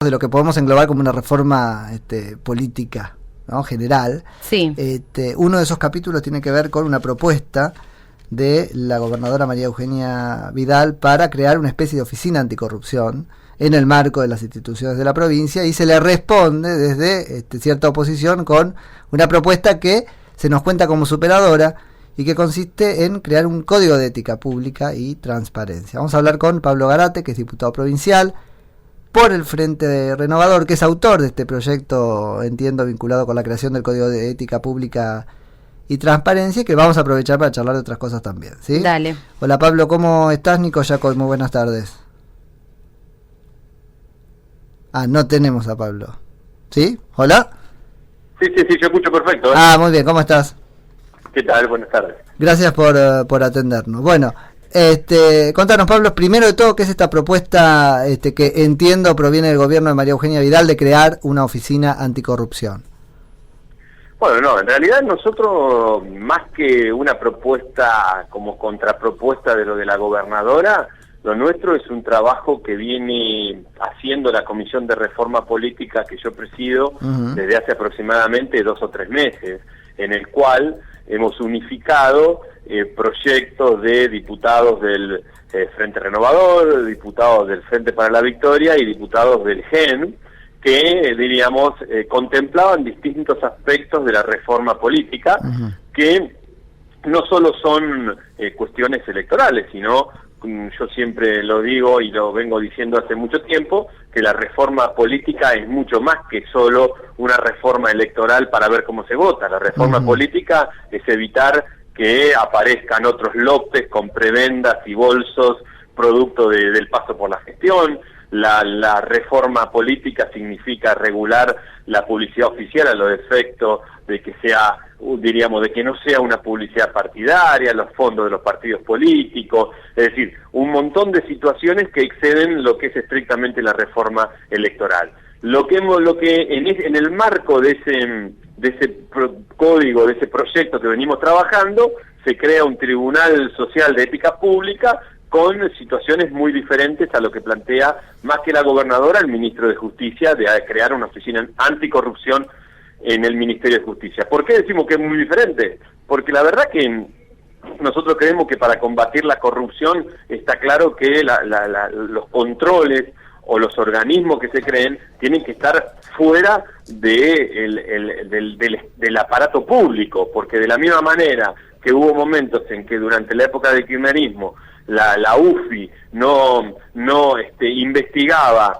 de lo que podemos englobar como una reforma política, ¿no? General. Sí. Uno de esos capítulos tiene que ver con una propuesta de la gobernadora María Eugenia Vidal para crear una especie de oficina anticorrupción en el marco de las instituciones de la provincia, y se le responde desde cierta oposición con una propuesta que se nos cuenta como superadora y que consiste en crear un código de ética pública y transparencia. Vamos a hablar con Pablo Garate, que es diputado provincial por el Frente Renovador, que es autor de este proyecto, entiendo, vinculado con la creación del código de ética pública y transparencia, que vamos a aprovechar para charlar de otras cosas también, ¿sí? Dale. Hola Pablo, ¿cómo estás? Nico Yacoy, muy buenas tardes. No tenemos a Pablo. ¿Sí? ¿Hola? Sí, yo escucho perfecto. Muy bien, ¿cómo estás? ¿Qué tal? Buenas tardes. Gracias por atendernos. Bueno, contanos, Pablo, primero de todo, ¿qué es esta propuesta que entiendo proviene del gobierno de María Eugenia Vidal de crear una oficina anticorrupción? Bueno, no, en realidad nosotros, más que una propuesta como contrapropuesta de lo de la gobernadora, lo nuestro es un trabajo que viene haciendo la Comisión de Reforma Política que yo presido desde hace aproximadamente 2 o 3 meses, en el cual hemos unificado proyectos de diputados del Frente Renovador, diputados del Frente para la Victoria y diputados del GEN, que, diríamos, contemplaban distintos aspectos de la reforma política, que no solo son cuestiones electorales, sino, yo siempre lo digo y lo vengo diciendo hace mucho tiempo, que la reforma política es mucho más que solo una reforma electoral para ver cómo se vota. La reforma política es evitar que aparezcan otros lotes con prebendas y bolsos producto del paso por la gestión. La reforma política significa regular la publicidad oficial a los efectos de que sea, diríamos, de que no sea una publicidad partidaria, los fondos de los partidos políticos, es decir, un montón de situaciones que exceden lo que es estrictamente la reforma electoral. Lo que en el marco de ese código, de ese proyecto que venimos trabajando, se crea un Tribunal Social de Ética Pública con situaciones muy diferentes a lo que plantea, más que la gobernadora, el ministro de Justicia, de crear una oficina anticorrupción en el Ministerio de Justicia. ¿Por qué decimos que es muy diferente? Porque la verdad que nosotros creemos que para combatir la corrupción está claro que los controles o los organismos que se creen tienen que estar fuera del aparato público, porque de la misma manera que hubo momentos en que durante la época del kirchnerismo la UFI no investigaba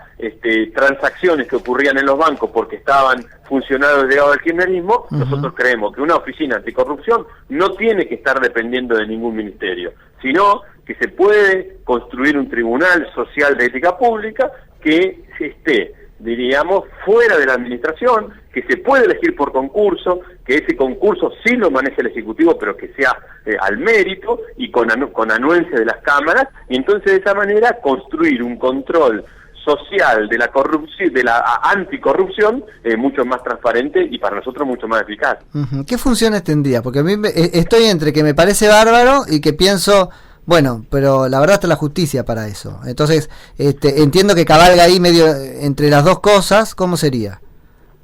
transacciones que ocurrían en los bancos porque estaban funcionarios ligados al kirchnerismo, nosotros creemos que una oficina anticorrupción no tiene que estar dependiendo de ningún ministerio, sino que se puede construir un tribunal social de ética pública que esté, diríamos, fuera de la administración, que se puede elegir por concurso, que ese concurso sí lo maneje el Ejecutivo, pero que sea al mérito y con anuencia de las cámaras, y entonces de esa manera construir un control social de la corrupción, de la anticorrupción, mucho más transparente y para nosotros mucho más eficaz. ¿Qué funciones tendría? Porque a mí estoy entre que me parece bárbaro y que pienso, bueno, pero la verdad está la justicia para eso. Entonces, entiendo que cabalga ahí medio entre las dos cosas. ¿Cómo sería?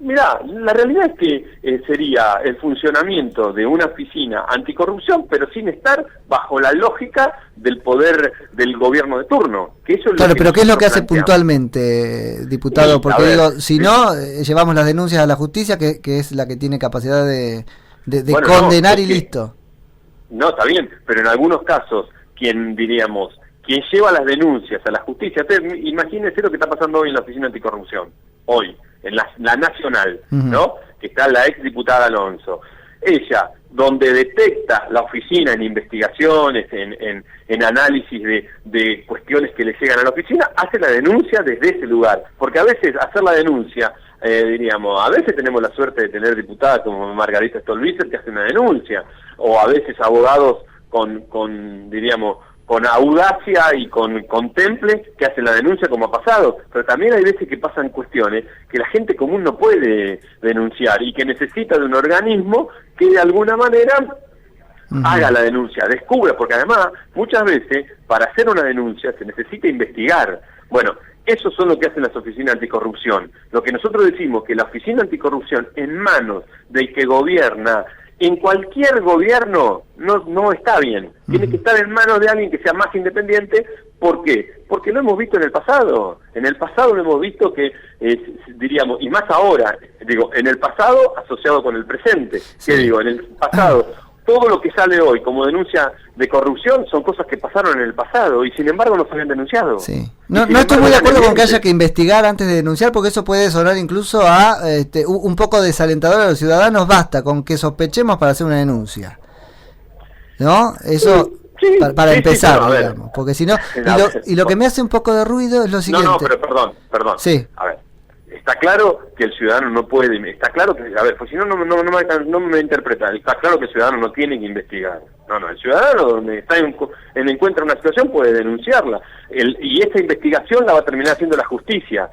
Mirá, la realidad es que sería el funcionamiento de una oficina anticorrupción, pero sin estar bajo la lógica del poder del gobierno de turno. Que eso es claro, lo que pero ¿qué es lo que hace planteamos puntualmente, diputado? Porque digo, si no, llevamos las denuncias a la justicia, que es la que tiene capacidad de condenar y listo. No, está bien, pero en algunos casos, quien lleva las denuncias a la justicia, imagínense lo que está pasando hoy en la oficina anticorrupción, hoy, en la nacional, ¿no? Que está la ex diputada Alonso. Ella, donde detecta la oficina en investigaciones, en análisis de cuestiones que le llegan a la oficina, hace la denuncia desde ese lugar. Porque a veces hacer la denuncia, a veces tenemos la suerte de tener diputadas como Margarita Stolbizer que hace una denuncia, o a veces abogados con audacia y con temple que hacen la denuncia como ha pasado, pero también hay veces que pasan cuestiones que la gente común no puede denunciar y que necesita de un organismo que de alguna manera haga la denuncia, descubra, porque además muchas veces para hacer una denuncia se necesita investigar. Bueno, Esos son lo que hacen las oficinas anticorrupción. Lo que nosotros decimos que la oficina anticorrupción en manos del que gobierna, en cualquier gobierno, no está bien. Tiene que estar en manos de alguien que sea más independiente. ¿Por qué? Porque lo hemos visto en el pasado. En el pasado lo hemos visto que, diríamos, y más ahora, digo, en el pasado asociado con el presente. Sí. ¿Qué digo? En el pasado, todo lo que sale hoy como denuncia de corrupción son cosas que pasaron en el pasado y sin embargo no se habían denunciado. Sí. No estoy muy de acuerdo con que haya que investigar antes de denunciar, porque eso puede sonar incluso a un poco desalentador a los ciudadanos. Basta con que sospechemos para hacer una denuncia, ¿no? Eso Sí, para empezar, pero, digamos, porque si no, y lo que me hace un poco de ruido es lo siguiente. No, pero perdón. Sí. A ver, está claro que el ciudadano no puede, está claro que, a ver, pues si no me interpreta, está claro que el ciudadano no tiene que investigar. No, el ciudadano donde está encuentra una situación puede denunciarla. Y esa investigación la va a terminar haciendo la justicia,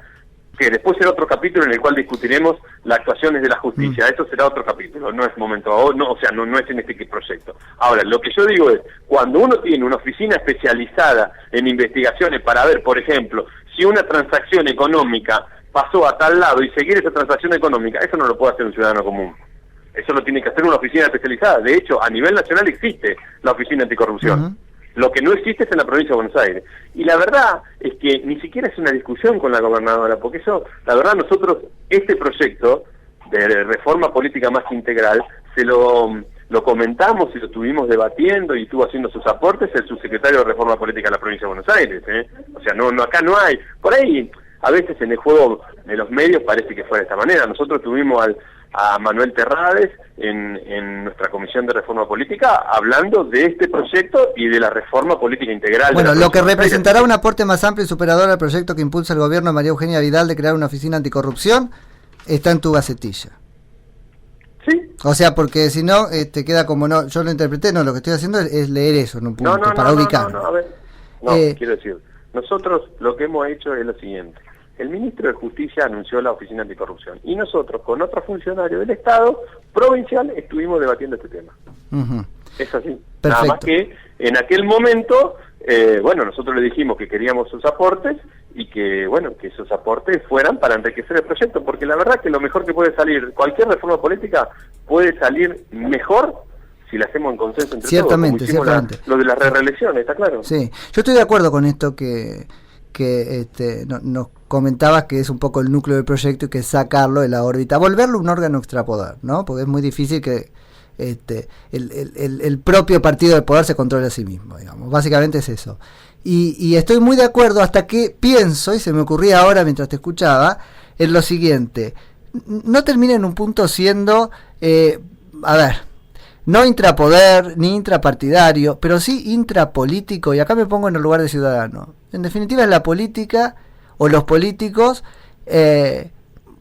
que después será otro capítulo en el cual discutiremos las actuaciones de la justicia. Eso será otro capítulo, no es momento, no es en este proyecto. Ahora, lo que yo digo es, cuando uno tiene una oficina especializada en investigaciones para ver, por ejemplo, si una transacción económica pasó a tal lado y seguir esa transacción económica, eso no lo puede hacer un ciudadano común. Eso lo tiene que hacer una oficina especializada. De hecho, a nivel nacional existe la oficina anticorrupción. Lo que no existe es en la provincia de Buenos Aires. Y la verdad es que ni siquiera es una discusión con la gobernadora, porque eso, la verdad, nosotros, este proyecto de reforma política más integral, se lo comentamos y lo estuvimos debatiendo y estuvo haciendo sus aportes el subsecretario de Reforma Política de la provincia de Buenos Aires. O sea, acá no hay. Por ahí, a veces en el juego de los medios parece que fue de esta manera. Nosotros tuvimos a Manuel Terrades en nuestra Comisión de Reforma Política hablando de este proyecto y de la reforma política integral. Bueno, lo que representará un aporte más amplio y superador al proyecto que impulsa el gobierno de María Eugenia Vidal de crear una oficina anticorrupción está en tu gacetilla. Sí. O sea, porque si no, queda como no, yo lo interpreté, no, lo que estoy haciendo es leer eso en un punto para ubicar. A ver, quiero decir, nosotros lo que hemos hecho es lo siguiente. El ministro de Justicia anunció la Oficina Anticorrupción y nosotros con otro funcionario del Estado provincial estuvimos debatiendo este tema. Es así. Perfecto. Nada más que en aquel momento, nosotros le dijimos que queríamos sus aportes y que esos aportes fueran para enriquecer el proyecto, porque la verdad que lo mejor que puede salir, cualquier reforma política puede salir mejor si la hacemos en consenso entre ciertamente, todos, como ciertamente. Lo de la reelección, ¿está claro? Sí, yo estoy de acuerdo con esto que nos comentabas, que es un poco el núcleo del proyecto y que es sacarlo de la órbita, volverlo un órgano extrapoder, ¿no? Porque es muy difícil que el propio partido del poder se controle a sí mismo, digamos. Básicamente es eso. Y estoy muy de acuerdo hasta que pienso, y se me ocurría ahora mientras te escuchaba, en lo siguiente: no termina en un punto siendo, no intrapoder ni intrapartidario, pero sí intrapolítico, y acá me pongo en el lugar de ciudadano. En definitiva es la política o los políticos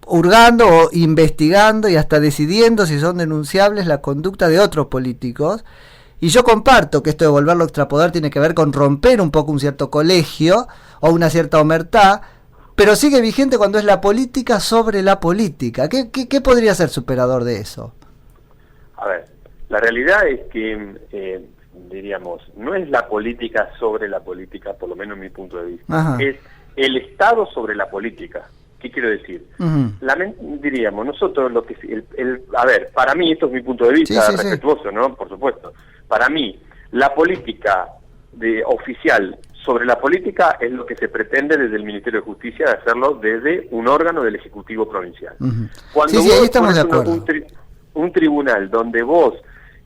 hurgando o investigando y hasta decidiendo si son denunciables la conducta de otros políticos. Y yo comparto que esto de volverlo extrapoder tiene que ver con romper un poco un cierto colegio o una cierta omertá, pero sigue vigente cuando es la política sobre la política. ¿Qué podría ser superador de eso? A ver, la realidad es que, diríamos, no es la política sobre la política, por lo menos en mi punto de vista. Es el Estado sobre la política. ¿Qué quiero decir? Diríamos, nosotros lo que... a ver, para mí, esto es mi punto de vista, respetuoso, ¿no? Por supuesto. Para mí, la política oficial sobre la política es lo que se pretende desde el Ministerio de Justicia de hacerlo desde un órgano del Ejecutivo Provincial. Cuando ahí estamos de acuerdo. Un tribunal donde vos,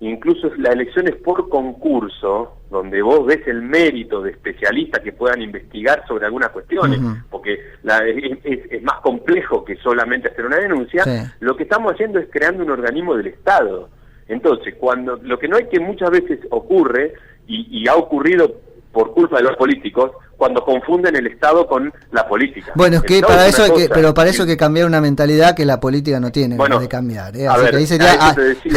incluso la elección es por concurso, donde vos ves el mérito de especialistas que puedan investigar sobre algunas cuestiones, porque es más complejo que solamente hacer una denuncia, lo que estamos haciendo es creando un organismo del Estado. Entonces, cuando lo que no hay que muchas veces ocurre, y ha ocurrido por culpa de los políticos, cuando confunden el Estado con la política. Bueno, es que para eso hay que cambiar una mentalidad que la política no tiene ganas de cambiar. Así que ahí sería,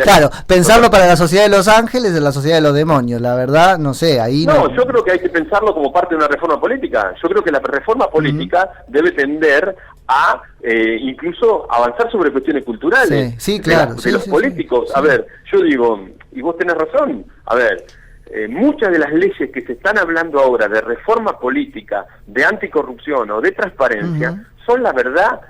claro, pensarlo para la sociedad de los ángeles y la sociedad de los demonios. La verdad, no sé, ahí no. Yo creo que hay que pensarlo como parte de una reforma política. Yo creo que la reforma política debe tender a incluso avanzar sobre cuestiones culturales. Sí, claro. De los políticos. A ver, yo digo, y vos tenés razón, a ver, muchas de las leyes que se están hablando ahora de reforma política, de anticorrupción o de transparencia, son la verdad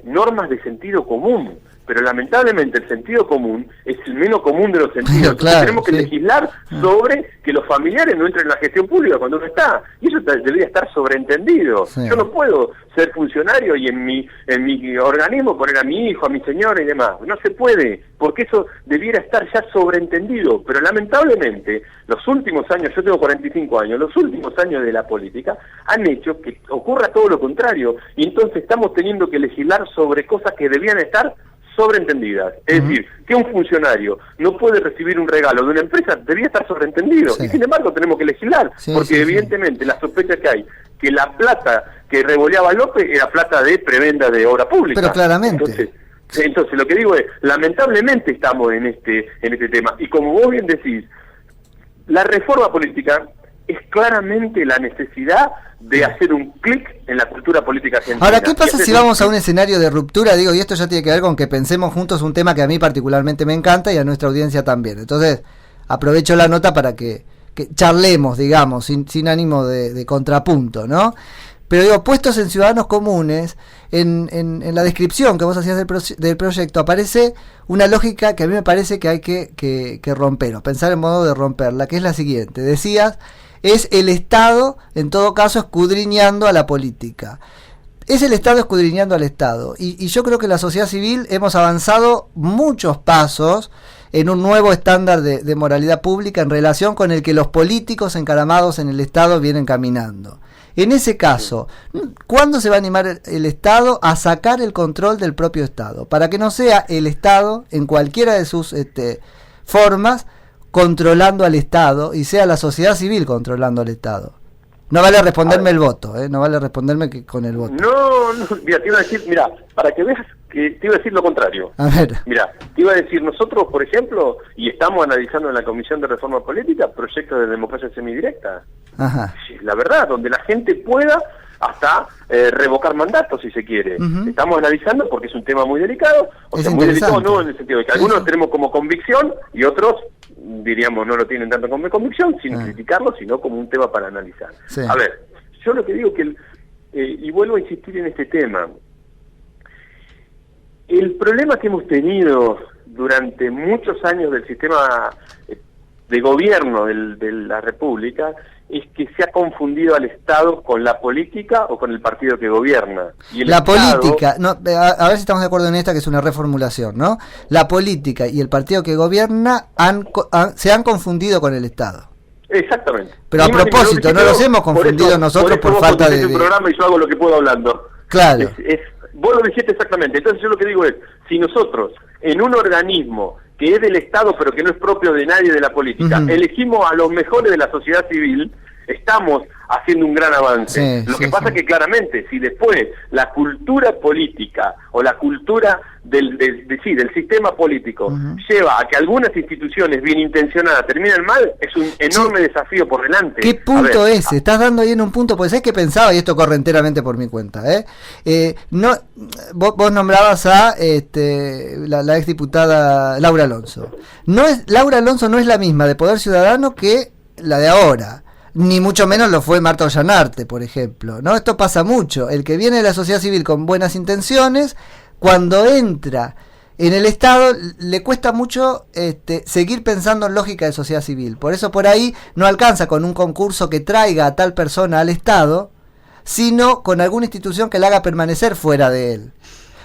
normas de sentido común. Pero lamentablemente el sentido común es el menos común de los sentidos. Claro, tenemos que legislar sobre que los familiares no entren en la gestión pública cuando uno está. Y eso debería estar sobreentendido. Sí. Yo no puedo ser funcionario y en mi organismo poner a mi hijo, a mi señora y demás. No se puede, porque eso debiera estar ya sobreentendido. Pero lamentablemente los últimos años, yo tengo 45 años, los últimos años de la política han hecho que ocurra todo lo contrario. Y entonces estamos teniendo que legislar sobre cosas que debían estar sobreentendidas. Es decir, que un funcionario no puede recibir un regalo de una empresa, debía estar sobreentendido. Sí. Y sin embargo tenemos que legislar, porque evidentemente la sospecha que hay, que la plata que revoleaba López era plata de prebenda de obra pública. Pero claramente. Entonces lo que digo es, lamentablemente estamos en este tema. Y como vos bien decís, la reforma política es claramente la necesidad de hacer un clic en la cultura política argentina. Ahora, ¿qué pasa si vamos a un escenario de ruptura? Digo, y esto ya tiene que ver con que pensemos juntos un tema que a mí particularmente me encanta y a nuestra audiencia también. Entonces, aprovecho la nota para que charlemos, digamos, sin ánimo de contrapunto, ¿no? Pero digo, puestos en ciudadanos comunes, en la descripción que vos hacías del proyecto, aparece una lógica que a mí me parece que hay que romper, o pensar en modo de romperla, que es la siguiente. Decías, es el Estado, en todo caso, escudriñando a la política. Es el Estado escudriñando al Estado. Y yo creo que la sociedad civil hemos avanzado muchos pasos en un nuevo estándar de moralidad pública en relación con el que los políticos encaramados en el Estado vienen caminando. En ese caso, ¿cuándo se va a animar el Estado a sacar el control del propio Estado? Para que no sea el Estado, en cualquiera de sus formas, controlando al Estado, y sea la sociedad civil controlando al Estado. No vale responderme el voto, no vale responderme con el voto. No, mira, te iba a decir, para que veas que te iba a decir lo contrario. A ver. Mira, te iba a decir, nosotros, por ejemplo, y estamos analizando en la Comisión de Reforma Política proyectos de democracia semidirecta. Ajá. La verdad, donde la gente pueda hasta revocar mandatos, si se quiere. Estamos analizando porque es un tema muy delicado, muy delicado no en el sentido de que algunos tenemos como convicción y otros, diríamos, no lo tienen tanto como convicción, sin criticarlo, sino como un tema para analizar. Sí. A ver, yo lo que digo que, y vuelvo a insistir en este tema, el problema que hemos tenido durante muchos años del sistema de gobierno de la República es que se ha confundido al Estado con la política o con el partido que gobierna. Y la política, no, a ver si estamos de acuerdo en esta, que es una reformulación, ¿no? La política y el partido que gobierna se han confundido con el Estado. Exactamente. Pero a propósito, no los hemos confundido nosotros por falta de... Por programa y yo hago lo que puedo hablando. Claro. Vos lo dijiste exactamente. Entonces yo lo que digo es, si nosotros en un organismo que es del Estado pero que no es propio de nadie de la política, elegimos a los mejores de la sociedad civil, estamos haciendo un gran avance. Lo que pasa es que claramente, si después la cultura política o la cultura del sistema político lleva a que algunas instituciones bien intencionadas terminen mal, es un enorme desafío por delante. ¿Qué punto es? Estás dando ahí en un punto, pues es que pensaba, y esto corre enteramente por mi cuenta, no, vos nombrabas a la exdiputada Laura Alonso. Laura Alonso no es la misma de Poder Ciudadano que la de ahora. Ni mucho menos lo fue Marta Ollanarte, por ejemplo, ¿no? Esto pasa mucho. El que viene de la sociedad civil con buenas intenciones, cuando entra en el Estado, le cuesta mucho seguir pensando en lógica de sociedad civil. Por eso por ahí no alcanza con un concurso que traiga a tal persona al Estado, sino con alguna institución que la haga permanecer fuera de él.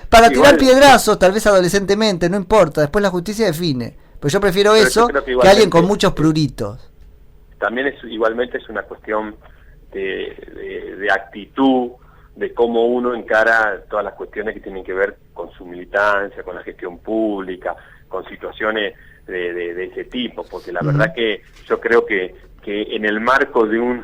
Para tirar piedrazos, tal vez adolescentemente, no importa, después la justicia define. Pero yo prefiero eso que alguien con muchos pruritos. También igualmente es una cuestión de actitud, de cómo uno encara todas las cuestiones que tienen que ver con su militancia, con la gestión pública, con situaciones de ese tipo, porque la verdad que yo creo que en el marco de un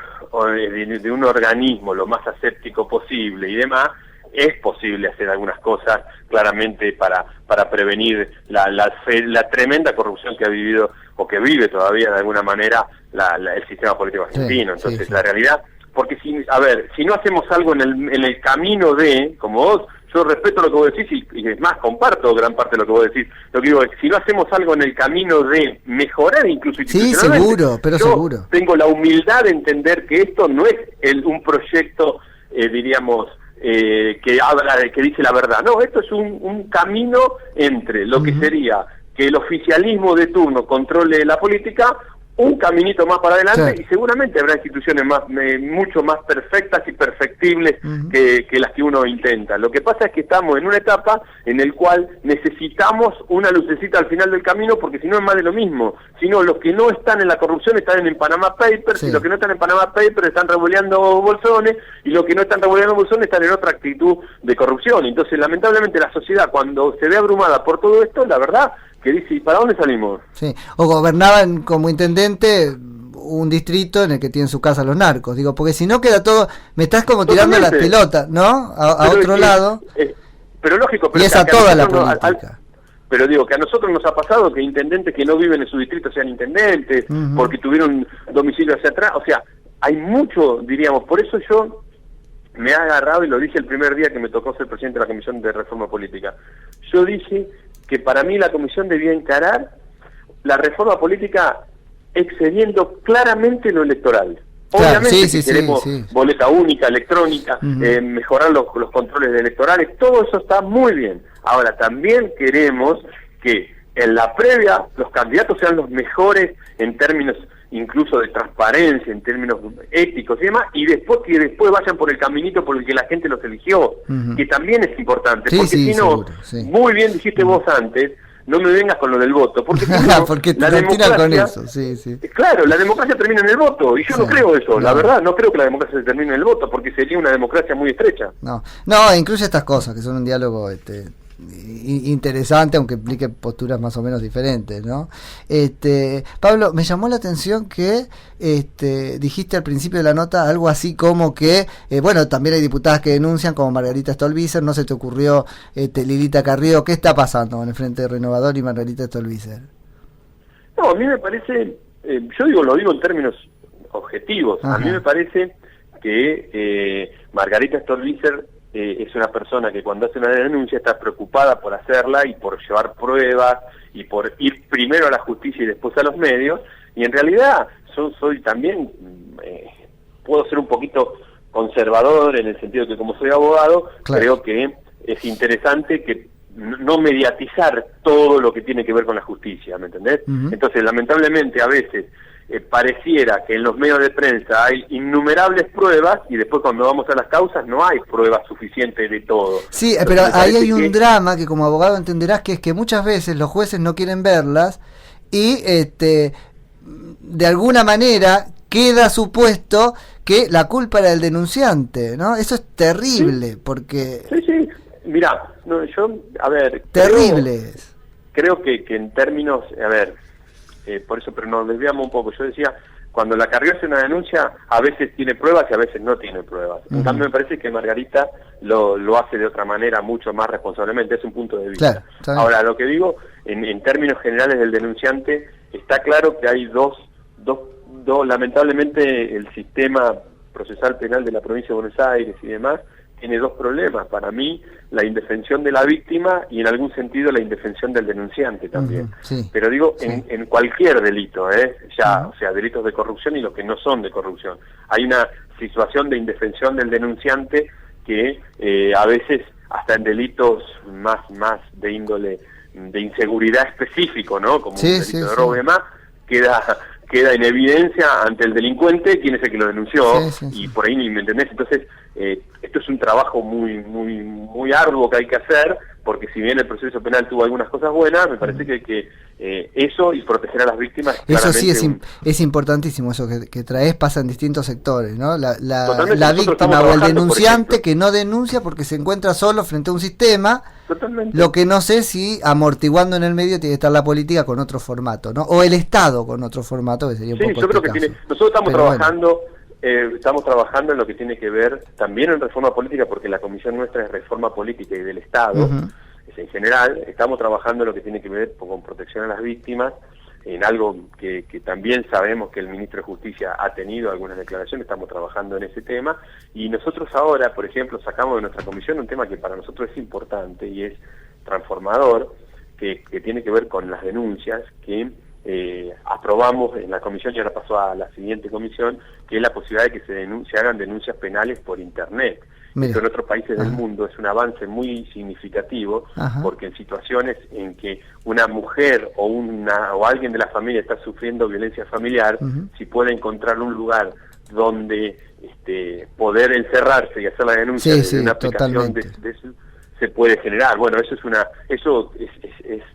organismo lo más aséptico posible y demás, es posible hacer algunas cosas claramente para prevenir la tremenda corrupción que ha vivido o que vive todavía de alguna manera el sistema político argentino. Entonces la realidad, porque si no hacemos algo en el camino como vos yo respeto lo que vos decís y es más, comparto gran parte de lo que vos decís. Lo que digo es, si no hacemos algo en el camino de mejorar incluso institucionalmente, sí, seguro, pero yo seguro. tengo la humildad de entender que esto no es un proyecto, diríamos, que habla que dice la verdad. No, esto es un camino entre lo que sería que el oficialismo de turno controle la política, un caminito más para adelante, sí, y seguramente habrá instituciones mucho más perfectas y perfectibles que las que uno intenta. Lo que pasa es que estamos en una etapa en el cual necesitamos una lucecita al final del camino, porque si no es más de lo mismo. Si no, los que no están en la corrupción están en Panama Papers, sí, y los que no están en Panama Papers están revoleando bolsones, y los que no están revoleando bolsones están en otra actitud de corrupción. Entonces, lamentablemente, la sociedad, cuando se ve abrumada por todo esto, la verdad que dice, ¿y para dónde salimos? Sí, o gobernaban como intendente un distrito en el que tienen su casa los narcos, digo, porque si no queda todo, me estás como tirando las pelotas, ¿no? A otro lado. Pero lógico, pero y es a toda la política. Pero digo, que a nosotros nos ha pasado que intendentes que no viven en su distrito sean intendentes, porque tuvieron domicilio hacia atrás, o sea, hay mucho, diríamos, por eso yo me he agarrado, y lo dije el primer día que me tocó ser presidente de la Comisión de Reforma Política, yo dije que para mí la Comisión debía encarar la reforma política excediendo claramente lo electoral. Obviamente si queremos boleta única, electrónica, mejorar los controles electorales, todo eso está muy bien. Ahora, también queremos que en la previa los candidatos sean los mejores en términos incluso de transparencia, en términos éticos y demás, y después que después vayan por el caminito por el que la gente los eligió, que también es importante, porque si no, muy bien dijiste vos antes, no me vengas con lo del voto, porque si no, porque la democracia, con eso, claro, la democracia termina en el voto, y yo no creo eso, la verdad, no creo que la democracia se termine en el voto, porque sería una democracia muy estrecha. No, incluye estas cosas, que son un diálogo interesante, aunque implique posturas más o menos diferentes, ¿no? Pablo, me llamó la atención que dijiste al principio de la nota algo así como que, bueno, también hay diputadas que denuncian, como Margarita Stolbizer. No se te ocurrió Lilita Carrió. ¿Qué está pasando con el Frente Renovador y Margarita Stolbizer? No, a mí me parece, yo lo digo en términos objetivos. A mí me parece que Margarita Stolbizer es una persona que cuando hace una denuncia está preocupada por hacerla y por llevar pruebas y por ir primero a la justicia y después a los medios, y en realidad yo soy también, puedo ser un poquito conservador en el sentido de que como soy abogado, creo que es interesante que no mediatizar todo lo que tiene que ver con la justicia, ¿me entendés? Entonces, lamentablemente, a veces pareciera que en los medios de prensa hay innumerables pruebas y después cuando vamos a las causas no hay pruebas suficientes de todo. Sí, pero ahí hay un drama que como abogado entenderás, que es que muchas veces los jueces no quieren verlas y de alguna manera queda supuesto que la culpa era del denunciante, ¿no? Eso es terrible, porque... Sí, mirá, a ver... Terrible. Creo que en términos, por eso, pero nos desviamos un poco. Yo decía, cuando la Carrió hace una denuncia, a veces tiene pruebas y a veces no tiene pruebas. En cambio, me parece que Margarita lo hace de otra manera, mucho más responsablemente, es un punto de vista. Claro, ahora, lo que digo, en términos generales del denunciante, está claro que hay dos, lamentablemente, el sistema procesal penal de la provincia de Buenos Aires y demás, tiene dos problemas. Para mí, la indefensión de la víctima y en algún sentido la indefensión del denunciante también. Pero digo, en cualquier delito, o sea, delitos de corrupción y los que no son de corrupción. Hay una situación de indefensión del denunciante que a veces, hasta en delitos más de índole de inseguridad específico, ¿no? Como un delito de robo y demás, queda en evidencia ante el delincuente quién es el que lo denunció, y por ahí, ¿me entendés? Entonces, esto es un trabajo muy arduo que hay que hacer, porque si bien el proceso penal tuvo algunas cosas buenas, me parece que eso y proteger a las víctimas... Eso sí es importantísimo, eso que traes, pasa en distintos sectores, ¿no? La víctima o el denunciante que no denuncia porque se encuentra solo frente a un sistema. Totalmente. Lo que no sé si amortiguando en el medio tiene que estar la política con otro formato, ¿no? O el Estado con otro formato, que sería un poco yo creo que nosotros estamos trabajando... estamos trabajando en lo que tiene que ver también en reforma política, porque la comisión nuestra es reforma política y del Estado, en general. Estamos trabajando en lo que tiene que ver con protección a las víctimas, en algo que también sabemos que el ministro de Justicia ha tenido algunas declaraciones, estamos trabajando en ese tema, y nosotros ahora, por ejemplo, sacamos de nuestra comisión un tema que para nosotros es importante y es transformador, que tiene que ver con las denuncias, que aprobamos en la comisión y ahora pasó a la siguiente comisión, que es la posibilidad de que se hagan denuncias penales por Internet. Mira. Esto en otros países del mundo es un avance muy significativo, porque en situaciones en que una mujer o alguien de la familia está sufriendo violencia familiar, si puede encontrar un lugar donde poder encerrarse y hacer la denuncia de una aplicación de eso, se puede generar. Bueno, eso es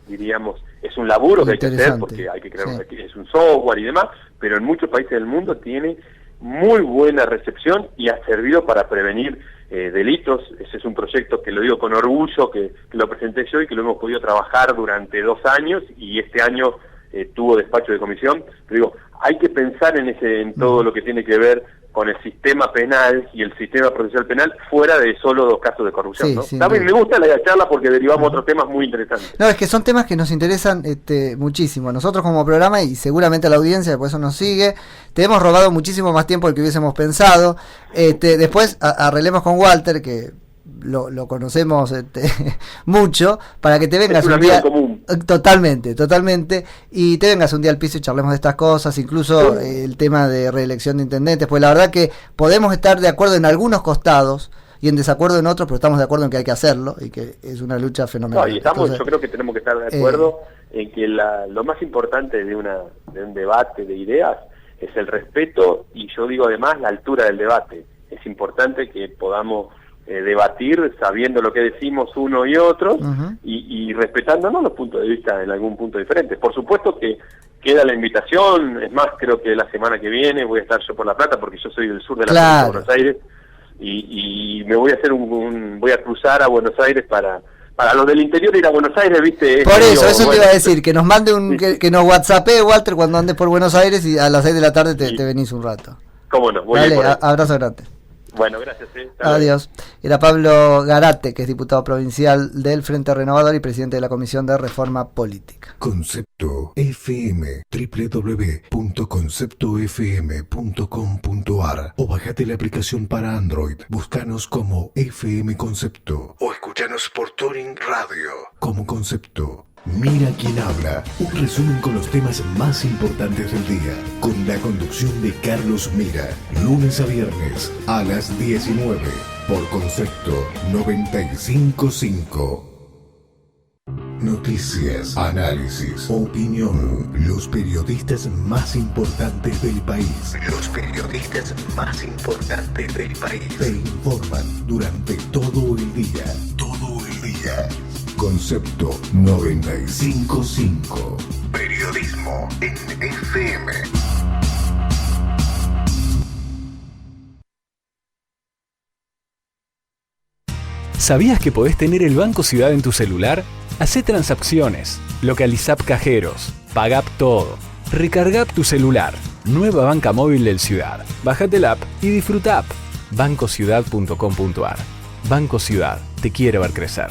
diríamos, es un laburo que hay que hacer, porque hay que crear es un software y demás, pero en muchos países del mundo tiene muy buena recepción y ha servido para prevenir delitos. Ese es un proyecto que lo digo con orgullo, que lo presenté yo y que lo hemos podido trabajar durante 2 años, y este año tuvo despacho de comisión. Pero digo, hay que pensar en todo lo que tiene que ver con el sistema penal y el sistema procesal penal fuera de solo 2 casos de corrupción, ¿no? También me gusta la charla porque derivamos otros temas muy interesantes. No, es que son temas que nos interesan muchísimo. Nosotros como programa, y seguramente a la audiencia, por eso nos sigue, te hemos robado muchísimo más tiempo del que hubiésemos pensado. Después arreglemos con Walter, que lo conocemos mucho, para que te vengas un día común. Totalmente, y te vengas un día al piso y charlemos de estas cosas, incluso el tema de reelección de intendentes, pues la verdad que podemos estar de acuerdo en algunos costados y en desacuerdo en otros, pero estamos de acuerdo en que hay que hacerlo y que es una lucha fenomenal. No, y yo creo que tenemos que estar de acuerdo en que lo más importante de un debate de ideas es el respeto, y yo digo además la altura del debate. Es importante que podamos debatir sabiendo lo que decimos uno y otro, y respetándonos los puntos de vista en algún punto diferente. Por supuesto que queda la invitación, es más, creo que la semana que viene voy a estar yo por La Plata, porque yo soy del sur de la provincia de Buenos Aires, y me voy a hacer voy a cruzar a Buenos Aires para los del interior ir a Buenos Aires, ¿viste? Por eso te iba a decir, que nos mande que nos whatsappee, Walter, cuando andes por Buenos Aires, y a las 6 de la tarde te venís un rato. ¿Cómo no? Dale, abrazo grande. Bueno, gracias. Adiós. Era Pablo Garate, que es diputado provincial del Frente Renovador y presidente de la Comisión de Reforma Política. Concepto FM, www.conceptofm.com.ar, o bajate la aplicación para Android. Búscanos como FM Concepto o escúchanos por Tuning Radio como Concepto. Mira quién habla, un resumen con los temas más importantes del día, con la conducción de Carlos Mira, lunes a viernes a las 19 por Concepto 95.5. Noticias, análisis, opinión. Los periodistas más importantes del país. Te informan durante todo el día. Concepto 95.5. Periodismo en FM. ¿Sabías que podés tener el Banco Ciudad en tu celular? Hacé transacciones, localizá pagá todo, recargá tu celular. Nueva banca móvil del Ciudad. Bájate la app y disfruta. bancociudad.com.ar. Banco Ciudad, te quiere ver crecer.